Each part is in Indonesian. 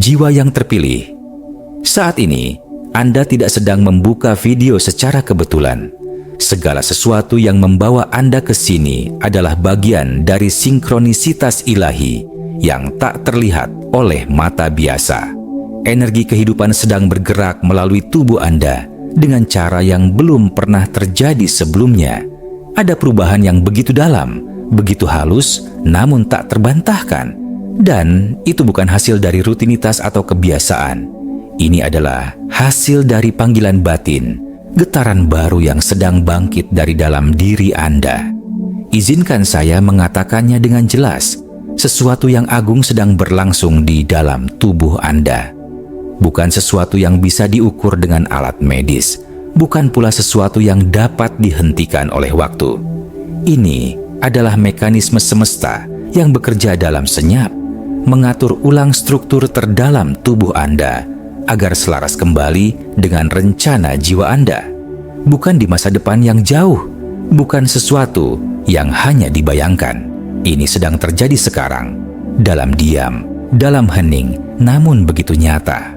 jiwa yang terpilih. Saat ini, Anda tidak sedang membuka video secara kebetulan. Segala sesuatu yang membawa Anda ke sini adalah bagian dari sinkronisitas ilahi yang tak terlihat oleh mata biasa. Energi kehidupan sedang bergerak melalui tubuh Anda dengan cara yang belum pernah terjadi sebelumnya. Ada perubahan yang begitu dalam, begitu halus, namun tak terbantahkan. Dan itu bukan hasil dari rutinitas atau kebiasaan. Ini adalah hasil dari panggilan batin, getaran baru yang sedang bangkit dari dalam diri Anda. Izinkan saya mengatakannya dengan jelas, sesuatu yang agung sedang berlangsung di dalam tubuh Anda. Bukan sesuatu yang bisa diukur dengan alat medis, bukan pula sesuatu yang dapat dihentikan oleh waktu. Ini adalah mekanisme semesta yang bekerja dalam senyap, mengatur ulang struktur terdalam tubuh Anda agar selaras kembali dengan rencana jiwa Anda. Bukan di masa depan yang jauh, bukan sesuatu yang hanya dibayangkan. Ini sedang terjadi sekarang, dalam diam, dalam hening, namun begitu nyata.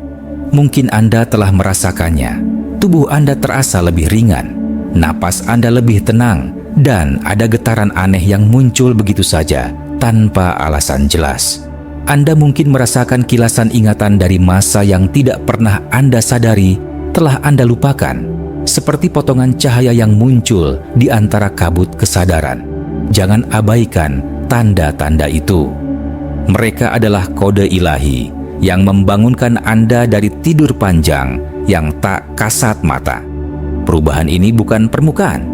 Mungkin Anda telah merasakannya. Tubuh Anda terasa lebih ringan, napas Anda lebih tenang, dan ada getaran aneh yang muncul begitu saja tanpa alasan jelas. Anda mungkin merasakan kilasan ingatan dari masa yang tidak pernah Anda sadari telah Anda lupakan, seperti potongan cahaya yang muncul di antara kabut kesadaran. Jangan abaikan tanda-tanda itu. Mereka adalah kode ilahi yang membangunkan Anda dari tidur panjang yang tak kasat mata. Perubahan ini bukan permukaan.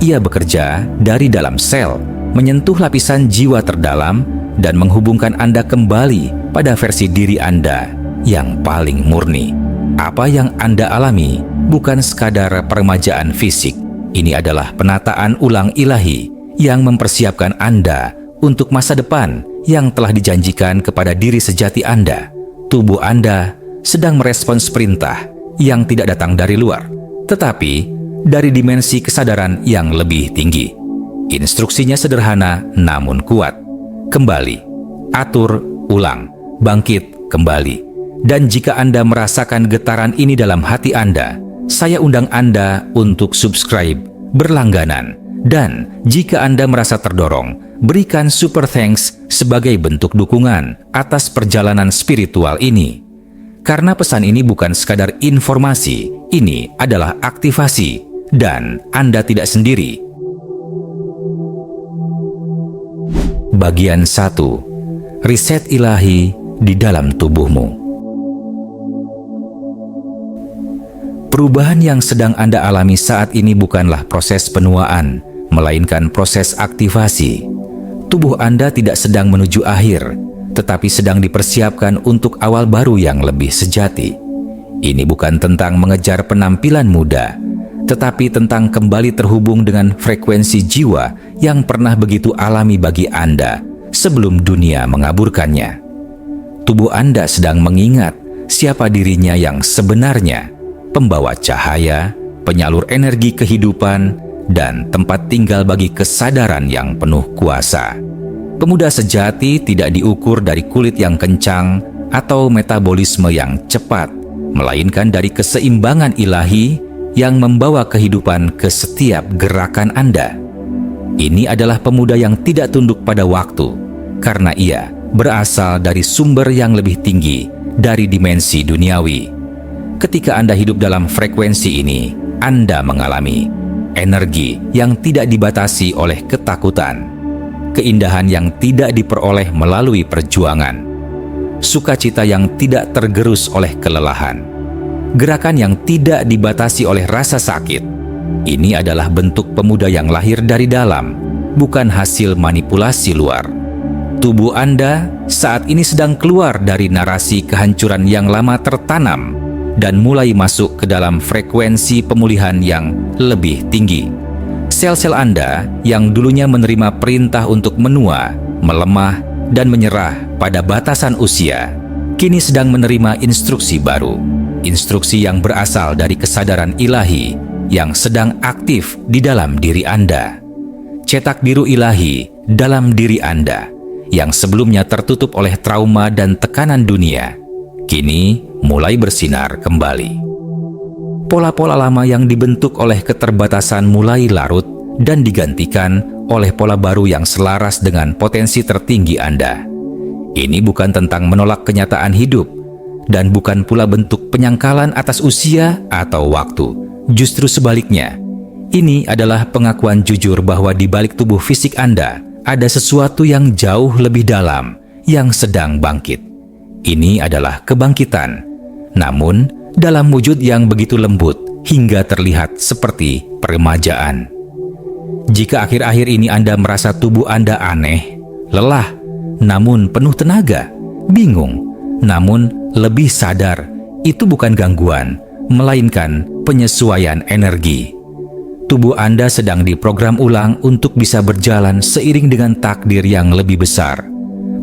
Ia bekerja dari dalam sel, menyentuh lapisan jiwa terdalam, dan menghubungkan Anda kembali pada versi diri Anda yang paling murni. Apa yang Anda alami bukan sekadar peremajaan fisik. Ini adalah penataan ulang ilahi yang mempersiapkan Anda untuk masa depan yang telah dijanjikan kepada diri sejati Anda. Tubuh Anda sedang merespons perintah yang tidak datang dari luar, tetapi dari dimensi kesadaran yang lebih tinggi. Instruksinya sederhana namun kuat. Kembali, atur, ulang, bangkit, kembali. Dan jika Anda merasakan getaran ini dalam hati Anda, saya undang Anda untuk subscribe, berlangganan. Dan jika Anda merasa terdorong, berikan super thanks sebagai bentuk dukungan atas perjalanan spiritual ini. Karena pesan ini bukan sekadar informasi, ini adalah aktivasi, dan Anda tidak sendiri. Bagian 1. Riset ilahi di dalam tubuhmu. Perubahan yang sedang Anda alami saat ini bukanlah proses penuaan, melainkan proses aktivasi. Tubuh Anda tidak sedang menuju akhir, tetapi sedang dipersiapkan untuk awal baru yang lebih sejati. Ini bukan tentang mengejar penampilan muda, tetapi tentang kembali terhubung dengan frekuensi jiwa yang pernah begitu alami bagi Anda sebelum dunia mengaburkannya. Tubuh Anda sedang mengingat siapa dirinya yang sebenarnya, pembawa cahaya, penyalur energi kehidupan, dan tempat tinggal bagi kesadaran yang penuh kuasa. Pemuda sejati tidak diukur dari kulit yang kencang atau metabolisme yang cepat, melainkan dari keseimbangan ilahi yang membawa kehidupan ke setiap gerakan Anda. Ini adalah pemuda yang tidak tunduk pada waktu, karena ia berasal dari sumber yang lebih tinggi dari dimensi duniawi. Ketika Anda hidup dalam frekuensi ini, Anda mengalami energi yang tidak dibatasi oleh ketakutan, keindahan yang tidak diperoleh melalui perjuangan, sukacita yang tidak tergerus oleh kelelahan, gerakan yang tidak dibatasi oleh rasa sakit. Ini adalah bentuk pemuda yang lahir dari dalam, bukan hasil manipulasi luar. Tubuh Anda saat ini sedang keluar dari narasi kehancuran yang lama tertanam dan mulai masuk ke dalam frekuensi pemulihan yang lebih tinggi. Sel-sel Anda yang dulunya menerima perintah untuk menua, melemah, dan menyerah pada batasan usia, kini sedang menerima instruksi baru. Instruksi yang berasal dari kesadaran ilahi yang sedang aktif di dalam diri Anda. Cetak biru ilahi dalam diri Anda yang sebelumnya tertutup oleh trauma dan tekanan dunia, kini mulai bersinar kembali. Pola-pola lama yang dibentuk oleh keterbatasan mulai larut dan digantikan oleh pola baru yang selaras dengan potensi tertinggi Anda. Ini bukan tentang menolak kenyataan hidup, dan bukan pula bentuk penyangkalan atas usia atau waktu. Justru sebaliknya, ini adalah pengakuan jujur bahwa di balik tubuh fisik Anda ada sesuatu yang jauh lebih dalam yang sedang bangkit. Ini adalah kebangkitan, namun dalam wujud yang begitu lembut hingga terlihat seperti peremajaan. Jika akhir-akhir ini Anda merasa tubuh Anda aneh, lelah, namun penuh tenaga, bingung, namun lebih sadar, itu bukan gangguan, melainkan penyesuaian energi. Tubuh Anda sedang diprogram ulang untuk bisa berjalan seiring dengan takdir yang lebih besar.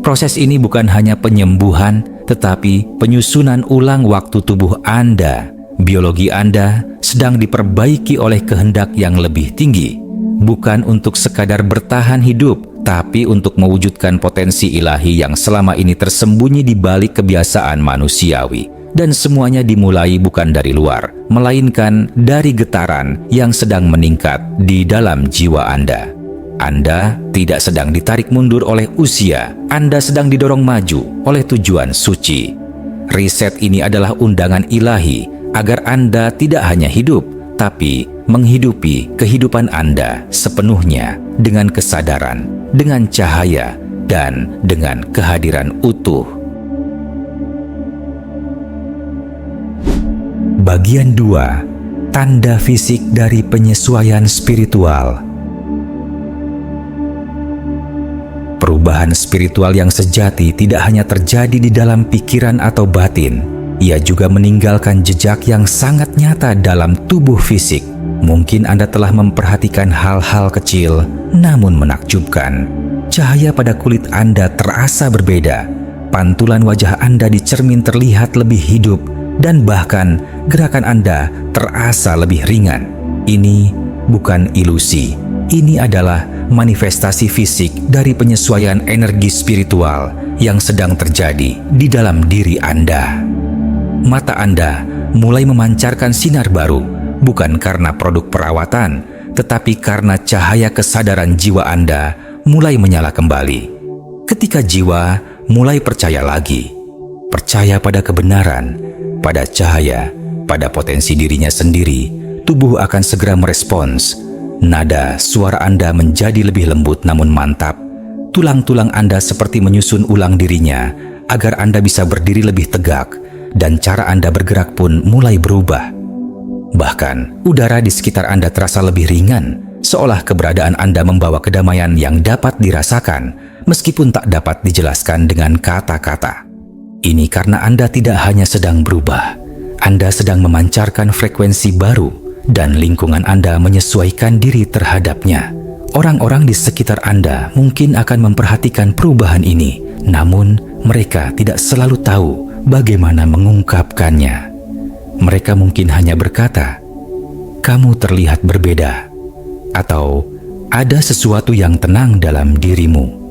Proses ini bukan hanya penyembuhan, tetapi penyusunan ulang waktu tubuh Anda. Biologi Anda sedang diperbaiki oleh kehendak yang lebih tinggi, bukan untuk sekadar bertahan hidup, tapi untuk mewujudkan potensi ilahi yang selama ini tersembunyi di balik kebiasaan manusiawi. Dan semuanya dimulai bukan dari luar, melainkan dari getaran yang sedang meningkat di dalam jiwa Anda. Anda tidak sedang ditarik mundur oleh usia, Anda sedang didorong maju oleh tujuan suci. Riset ini adalah undangan ilahi agar Anda tidak hanya hidup, tapi menghidupi kehidupan Anda sepenuhnya dengan kesadaran, dengan cahaya, dan dengan kehadiran utuh. Bagian 2. Tanda fisik dari penyesuaian spiritual. Perubahan spiritual yang sejati tidak hanya terjadi di dalam pikiran atau batin, ia juga meninggalkan jejak yang sangat nyata dalam tubuh fisik. Mungkin Anda telah memperhatikan hal-hal kecil, namun menakjubkan. Cahaya pada kulit Anda terasa berbeda, pantulan wajah Anda di cermin terlihat lebih hidup, dan bahkan gerakan Anda terasa lebih ringan. Ini bukan ilusi, ini adalah manifestasi fisik dari penyesuaian energi spiritual yang sedang terjadi di dalam diri Anda. Mata Anda mulai memancarkan sinar baru, bukan karena produk perawatan, tetapi karena cahaya kesadaran jiwa Anda mulai menyala kembali. Ketika jiwa mulai percaya lagi, percaya pada kebenaran, pada cahaya, pada potensi dirinya sendiri, tubuh akan segera merespons. Nada suara Anda menjadi lebih lembut namun mantap. Tulang-tulang Anda seperti menyusun ulang dirinya agar Anda bisa berdiri lebih tegak, dan cara Anda bergerak pun mulai berubah. Bahkan, udara di sekitar Anda terasa lebih ringan, seolah keberadaan Anda membawa kedamaian yang dapat dirasakan, meskipun tak dapat dijelaskan dengan kata-kata. Ini karena Anda tidak hanya sedang berubah, Anda sedang memancarkan frekuensi baru, dan lingkungan Anda menyesuaikan diri terhadapnya. Orang-orang di sekitar Anda mungkin akan memperhatikan perubahan ini, namun mereka tidak selalu tahu bagaimana mengungkapkannya. Mereka mungkin hanya berkata, "Kamu terlihat berbeda," atau "Ada sesuatu yang tenang dalam dirimu."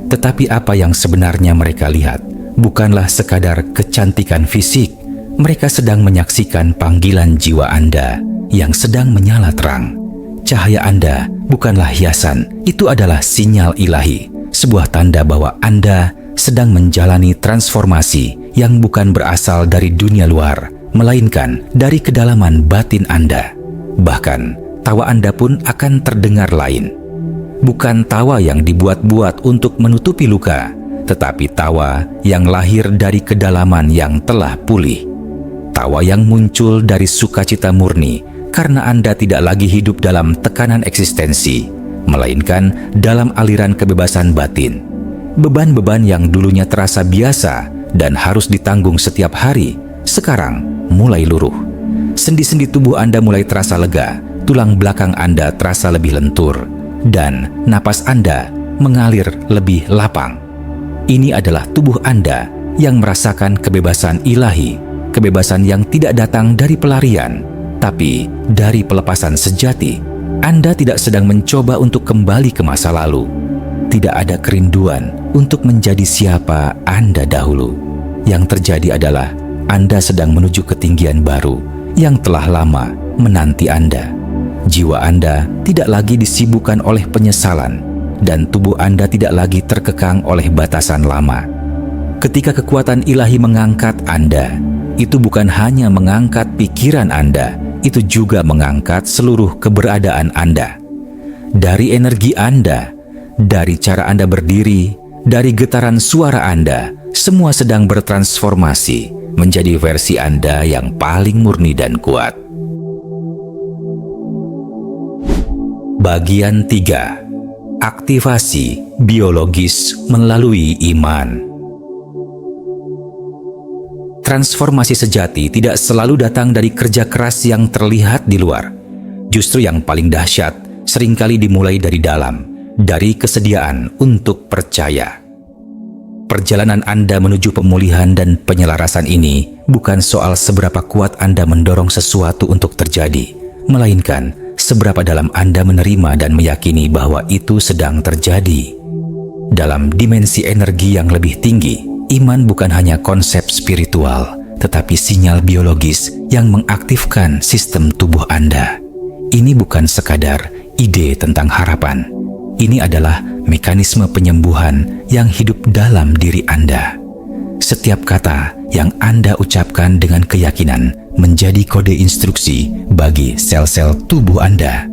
Tetapi apa yang sebenarnya mereka lihat bukanlah sekadar kecantikan fisik. Mereka sedang menyaksikan panggilan jiwa Anda yang sedang menyala terang. Cahaya Anda bukanlah hiasan, itu adalah sinyal ilahi, sebuah tanda bahwa Anda sedang menjalani transformasi yang bukan berasal dari dunia luar, melainkan dari kedalaman batin Anda. Bahkan, tawa Anda pun akan terdengar lain. Bukan tawa yang dibuat-buat untuk menutupi luka, tetapi tawa yang lahir dari kedalaman yang telah pulih. Tawa yang muncul dari sukacita murni karena Anda tidak lagi hidup dalam tekanan eksistensi, melainkan dalam aliran kebebasan batin. Beban-beban yang dulunya terasa biasa dan harus ditanggung setiap hari, sekarang mulai luruh. Sendi-sendi tubuh Anda mulai terasa lega, tulang belakang Anda terasa lebih lentur, dan napas Anda mengalir lebih lapang. Ini adalah tubuh Anda yang merasakan kebebasan ilahi, kebebasan yang tidak datang dari pelarian, tapi dari pelepasan sejati. Anda tidak sedang mencoba untuk kembali ke masa lalu. Tidak ada kerinduan untuk menjadi siapa Anda dahulu. Yang terjadi adalah Anda sedang menuju ketinggian baru yang telah lama menanti Anda. Jiwa Anda tidak lagi disibukkan oleh penyesalan, dan tubuh Anda tidak lagi terkekang oleh batasan lama. Ketika kekuatan ilahi mengangkat Anda, itu bukan hanya mengangkat pikiran Anda, itu juga mengangkat seluruh keberadaan Anda. Dari energi Anda, dari cara Anda berdiri, dari getaran suara Anda, semua sedang bertransformasi menjadi versi Anda yang paling murni dan kuat. Bagian 3. Aktivasi biologis melalui iman. Transformasi sejati tidak selalu datang dari kerja keras yang terlihat di luar. Justru yang paling dahsyat seringkali dimulai dari dalam, dari kesediaan untuk percaya. Perjalanan Anda menuju pemulihan dan penyelarasan ini bukan soal seberapa kuat Anda mendorong sesuatu untuk terjadi, melainkan seberapa dalam Anda menerima dan meyakini bahwa itu sedang terjadi. Dalam dimensi energi yang lebih tinggi, iman bukan hanya konsep spiritual, tetapi sinyal biologis yang mengaktifkan sistem tubuh Anda. Ini bukan sekadar ide tentang harapan. Ini adalah mekanisme penyembuhan yang hidup dalam diri Anda. Setiap kata yang Anda ucapkan dengan keyakinan menjadi kode instruksi bagi sel-sel tubuh Anda.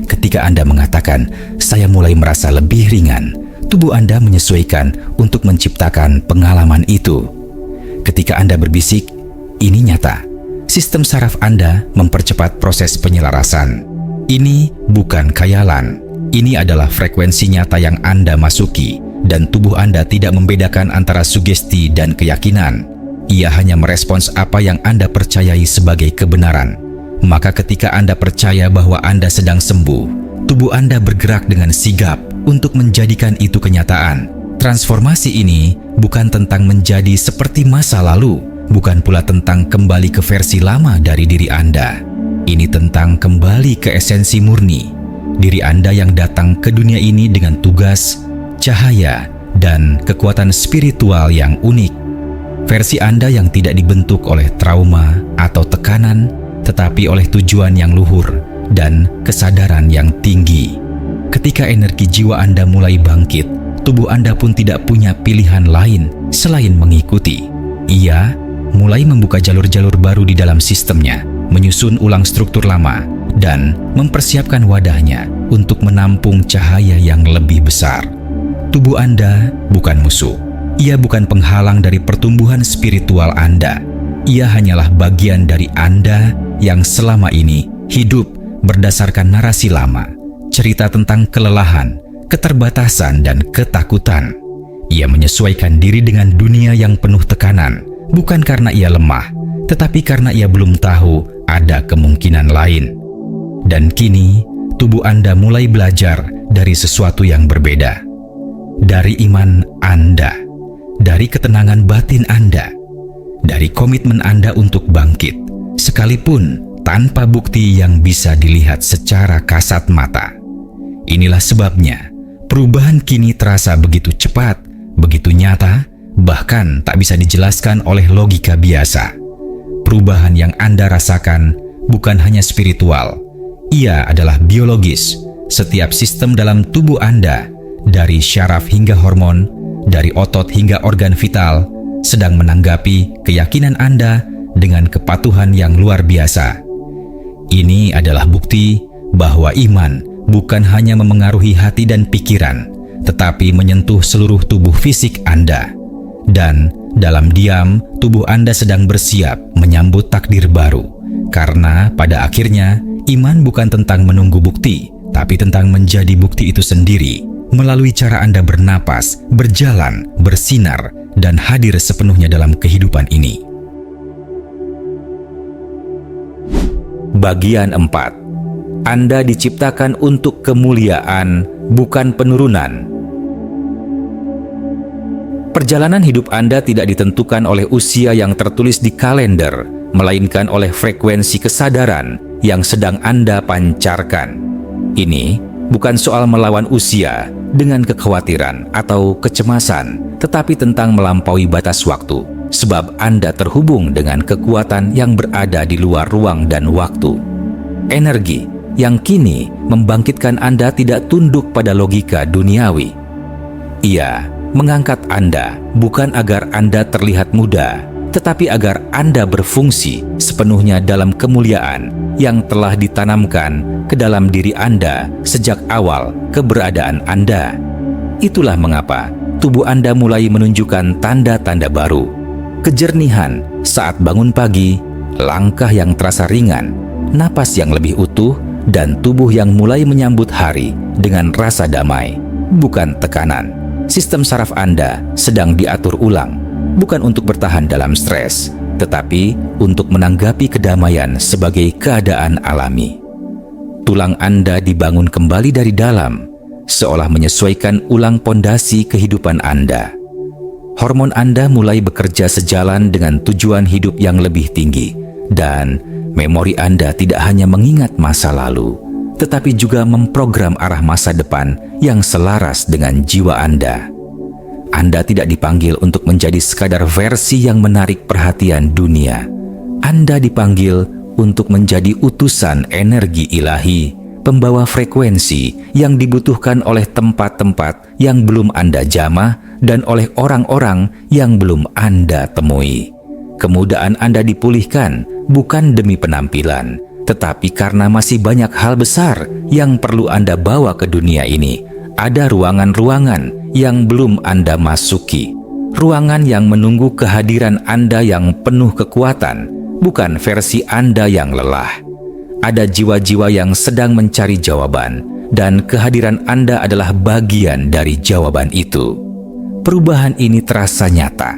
Ketika Anda mengatakan, "Saya mulai merasa lebih ringan," tubuh Anda menyesuaikan untuk menciptakan pengalaman itu. Ketika Anda berbisik, "Ini nyata," sistem saraf Anda mempercepat proses penyelarasan. Ini bukan khayalan. Ini adalah frekuensi nyata yang Anda masuki, dan tubuh Anda tidak membedakan antara sugesti dan keyakinan. Ia hanya merespons apa yang Anda percayai sebagai kebenaran. Maka ketika Anda percaya bahwa Anda sedang sembuh, tubuh Anda bergerak dengan sigap untuk menjadikan itu kenyataan. Transformasi ini bukan tentang menjadi seperti masa lalu, bukan pula tentang kembali ke versi lama dari diri Anda. Ini tentang kembali ke esensi murni, diri Anda yang datang ke dunia ini dengan tugas, cahaya, dan kekuatan spiritual yang unik. Versi Anda yang tidak dibentuk oleh trauma atau tekanan, tetapi oleh tujuan yang luhur dan kesadaran yang tinggi. Ketika energi jiwa Anda mulai bangkit, tubuh Anda pun tidak punya pilihan lain selain mengikuti. Ia mulai membuka jalur-jalur baru di dalam sistemnya, menyusun ulang struktur lama, dan mempersiapkan wadahnya untuk menampung cahaya yang lebih besar. Tubuh Anda bukan musuh. Ia bukan penghalang dari pertumbuhan spiritual Anda. Ia hanyalah bagian dari Anda yang selama ini hidup berdasarkan narasi lama, cerita tentang kelelahan, keterbatasan, dan ketakutan. Ia menyesuaikan diri dengan dunia yang penuh tekanan, bukan karena ia lemah, tetapi karena ia belum tahu ada kemungkinan lain. Dan kini, tubuh Anda mulai belajar dari sesuatu yang berbeda. Dari iman Anda, dari ketenangan batin Anda, dari komitmen Anda untuk bangkit, sekalipun tanpa bukti yang bisa dilihat secara kasat mata. Inilah sebabnya perubahan kini terasa begitu cepat, begitu nyata, bahkan tak bisa dijelaskan oleh logika biasa. Perubahan yang Anda rasakan bukan hanya spiritual, ia adalah biologis. Setiap sistem dalam tubuh Anda, dari syaraf hingga hormon, dari otot hingga organ vital, sedang menanggapi keyakinan Anda dengan kepatuhan yang luar biasa. Ini adalah bukti bahwa iman bukan hanya memengaruhi hati dan pikiran, tetapi menyentuh seluruh tubuh fisik Anda. Dan dalam diam, tubuh Anda sedang bersiap menyambut takdir baru. Karena pada akhirnya, iman bukan tentang menunggu bukti, tapi tentang menjadi bukti itu sendiri, melalui cara Anda bernapas, berjalan, bersinar, dan hadir sepenuhnya dalam kehidupan ini. Bagian 4. Anda diciptakan untuk kemuliaan, bukan penurunan. Perjalanan hidup Anda tidak ditentukan oleh usia yang tertulis di kalender, melainkan oleh frekuensi kesadaran yang sedang Anda pancarkan. Ini bukan soal melawan usia dengan kekhawatiran atau kecemasan, tetapi tentang melampaui batas waktu sebab Anda terhubung dengan kekuatan yang berada di luar ruang dan waktu. Energi yang kini membangkitkan Anda tidak tunduk pada logika duniawi. Ia mengangkat Anda bukan agar Anda terlihat muda, tetapi agar Anda berfungsi sepenuhnya dalam kemuliaan yang telah ditanamkan ke dalam diri Anda sejak awal keberadaan Anda. Itulah mengapa tubuh Anda mulai menunjukkan tanda-tanda baru. Kejernihan saat bangun pagi, langkah yang terasa ringan, napas yang lebih utuh, dan tubuh yang mulai menyambut hari dengan rasa damai, bukan tekanan. Sistem saraf Anda sedang diatur ulang, bukan untuk bertahan dalam stres, tetapi untuk menanggapi kedamaian sebagai keadaan alami. Tulang Anda dibangun kembali dari dalam, seolah menyesuaikan ulang pondasi kehidupan Anda. Hormon Anda mulai bekerja sejalan dengan tujuan hidup yang lebih tinggi, dan memori Anda tidak hanya mengingat masa lalu, tetapi juga memprogram arah masa depan yang selaras dengan jiwa Anda. Anda tidak dipanggil untuk menjadi sekadar versi yang menarik perhatian dunia. Anda dipanggil untuk menjadi utusan energi ilahi, pembawa frekuensi yang dibutuhkan oleh tempat-tempat yang belum Anda jamah dan oleh orang-orang yang belum Anda temui. Kemudaan Anda dipulihkan bukan demi penampilan, tetapi karena masih banyak hal besar yang perlu Anda bawa ke dunia ini. Ada ruangan-ruangan yang belum Anda masuki, ruangan yang menunggu kehadiran Anda yang penuh kekuatan, bukan versi Anda yang lelah. Ada jiwa-jiwa yang sedang mencari jawaban, dan kehadiran Anda adalah bagian dari jawaban itu. Perubahan ini terasa nyata.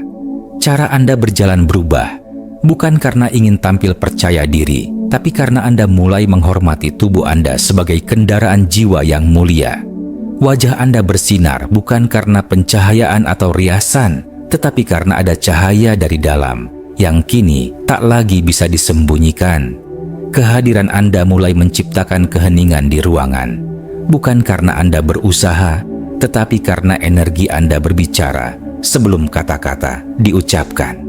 Cara Anda berjalan berubah, bukan karena ingin tampil percaya diri, tapi karena Anda mulai menghormati tubuh Anda sebagai kendaraan jiwa yang mulia. Wajah Anda bersinar bukan karena pencahayaan atau riasan, tetapi karena ada cahaya dari dalam yang kini tak lagi bisa disembunyikan. Kehadiran Anda mulai menciptakan keheningan di ruangan, bukan karena Anda berusaha, tetapi karena energi Anda berbicara sebelum kata-kata diucapkan.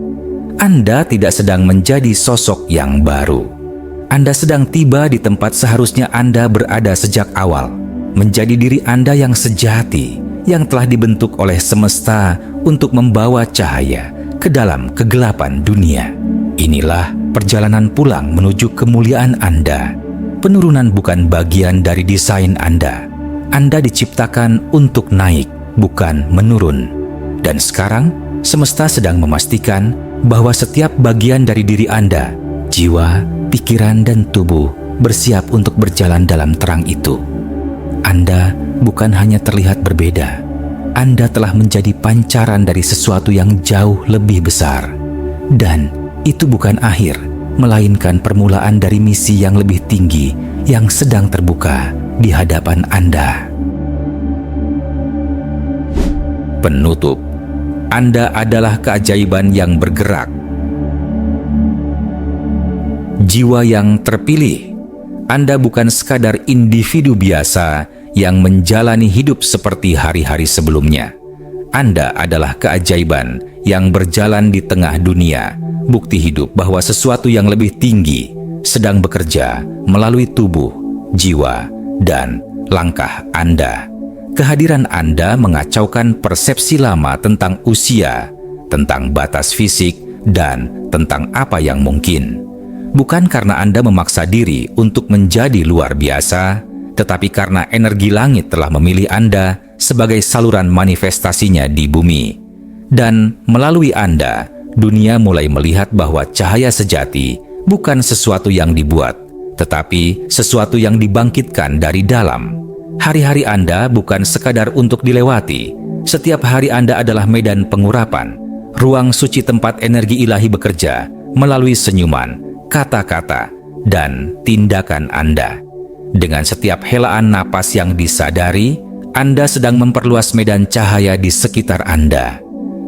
Anda tidak sedang menjadi sosok yang baru. Anda sedang tiba di tempat seharusnya Anda berada sejak awal, menjadi diri Anda yang sejati, yang telah dibentuk oleh semesta untuk membawa cahaya ke dalam kegelapan dunia. Inilah perjalanan pulang menuju kemuliaan Anda. Penurunan bukan bagian dari desain Anda. Anda diciptakan untuk naik, bukan menurun. Dan sekarang, semesta sedang memastikan bahwa setiap bagian dari diri Anda, jiwa, pikiran, dan tubuh bersiap untuk berjalan dalam terang itu. Anda bukan hanya terlihat berbeda, Anda telah menjadi pancaran dari sesuatu yang jauh lebih besar. Dan itu bukan akhir, melainkan permulaan dari misi yang lebih tinggi yang sedang terbuka di hadapan Anda. Penutup, Anda adalah keajaiban yang bergerak. Jiwa yang terpilih, Anda bukan sekadar individu biasa yang menjalani hidup seperti hari-hari sebelumnya. Anda adalah keajaiban yang berjalan di tengah dunia, bukti hidup bahwa sesuatu yang lebih tinggi sedang bekerja melalui tubuh, jiwa, dan langkah Anda. Kehadiran Anda mengacaukan persepsi lama tentang usia, tentang batas fisik, dan tentang apa yang mungkin. Bukan karena Anda memaksa diri untuk menjadi luar biasa, tetapi karena energi langit telah memilih Anda sebagai saluran manifestasinya di bumi. Dan melalui Anda, dunia mulai melihat bahwa cahaya sejati bukan sesuatu yang dibuat, tetapi sesuatu yang dibangkitkan dari dalam. Hari-hari Anda bukan sekadar untuk dilewati. Setiap hari Anda adalah medan pengurapan, ruang suci tempat energi ilahi bekerja melalui senyuman, kata-kata, dan tindakan Anda. Dengan setiap helaan napas yang disadari, Anda sedang memperluas medan cahaya di sekitar Anda.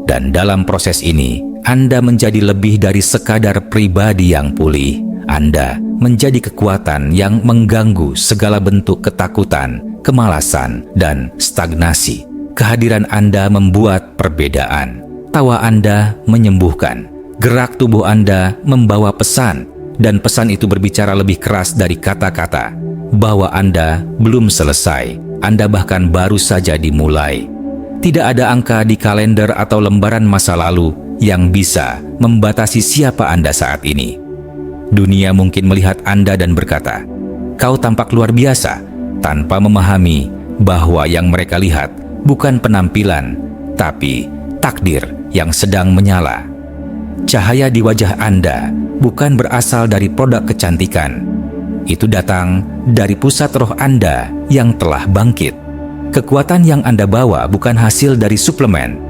Dan dalam proses ini, Anda menjadi lebih dari sekadar pribadi yang pulih. Anda menjadi kekuatan yang mengganggu segala bentuk ketakutan, kemalasan, dan stagnasi. Kehadiran Anda membuat perbedaan. tawa Anda menyembuhkan. Gerak tubuh Anda membawa pesan, dan pesan itu berbicara lebih keras dari kata-kata, bahwa Anda belum selesai, Anda bahkan baru saja dimulai. Tidak ada angka di kalender atau lembaran masa lalu yang bisa membatasi siapa Anda saat ini. Dunia mungkin melihat Anda dan berkata, "Kau tampak luar biasa," tanpa memahami bahwa yang mereka lihat bukan penampilan, tapi takdir yang sedang menyala. Cahaya di wajah Anda bukan berasal dari produk kecantikan. Itu datang dari pusat roh Anda yang telah bangkit. Kekuatan yang Anda bawa bukan hasil dari suplemen,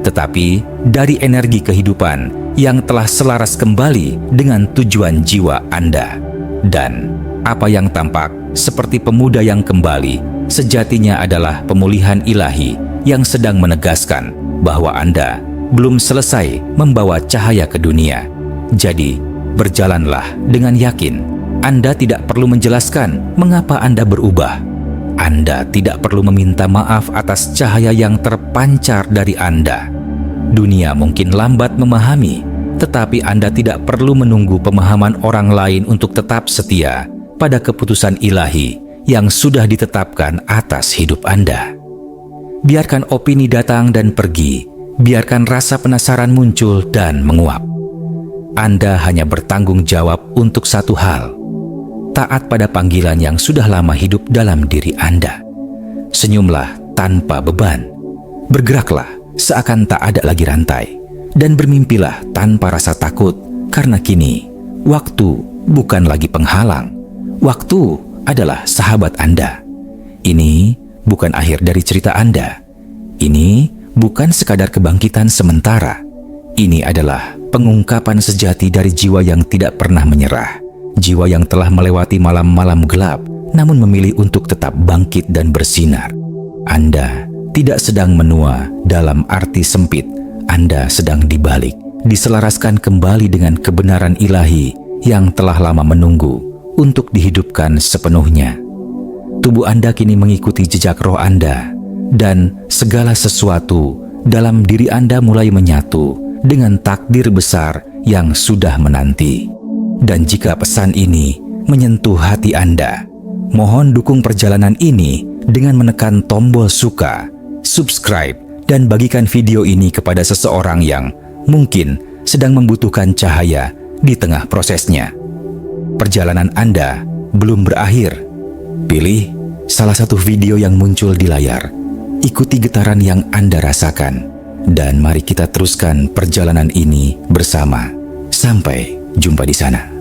tetapi dari energi kehidupan yang telah selaras kembali dengan tujuan jiwa Anda. Dan apa yang tampak seperti pemuda yang kembali, sejatinya adalah pemulihan ilahi yang sedang menegaskan bahwa Anda belum selesai membawa cahaya ke dunia. Jadi, berjalanlah dengan yakin. Anda tidak perlu menjelaskan mengapa Anda berubah. Anda tidak perlu meminta maaf atas cahaya yang terpancar dari Anda. Dunia mungkin lambat memahami, tetapi Anda tidak perlu menunggu pemahaman orang lain untuk tetap setia pada keputusan ilahi yang sudah ditetapkan atas hidup Anda. Biarkan opini datang dan pergi, biarkan rasa penasaran muncul dan menguap. Anda hanya bertanggung jawab untuk satu hal: taat pada panggilan yang sudah lama hidup dalam diri Anda. Senyumlah tanpa beban, bergeraklah seakan tak ada lagi rantai, dan bermimpilah tanpa rasa takut, karena kini waktu bukan lagi penghalang. Waktu adalah sahabat Anda. Ini bukan akhir dari cerita Anda. Ini bukan sekadar kebangkitan sementara. Ini adalah pengungkapan sejati dari jiwa yang tidak pernah menyerah. Jiwa yang telah melewati malam-malam gelap, namun memilih untuk tetap bangkit dan bersinar. Anda tidak sedang menua dalam arti sempit. Anda sedang dibalik, diselaraskan kembali dengan kebenaran ilahi yang telah lama menunggu untuk dihidupkan sepenuhnya. Tubuh Anda kini mengikuti jejak roh Anda, dan segala sesuatu dalam diri Anda mulai menyatu dengan takdir besar yang sudah menanti. Dan jika pesan ini menyentuh hati Anda, mohon dukung perjalanan ini dengan menekan tombol suka, subscribe, dan bagikan video ini kepada seseorang yang mungkin sedang membutuhkan cahaya di tengah prosesnya. Perjalanan Anda belum berakhir. Pilih salah satu video yang muncul di layar. Ikuti getaran yang Anda rasakan, dan mari kita teruskan perjalanan ini bersama. Sampai jumpa di sana.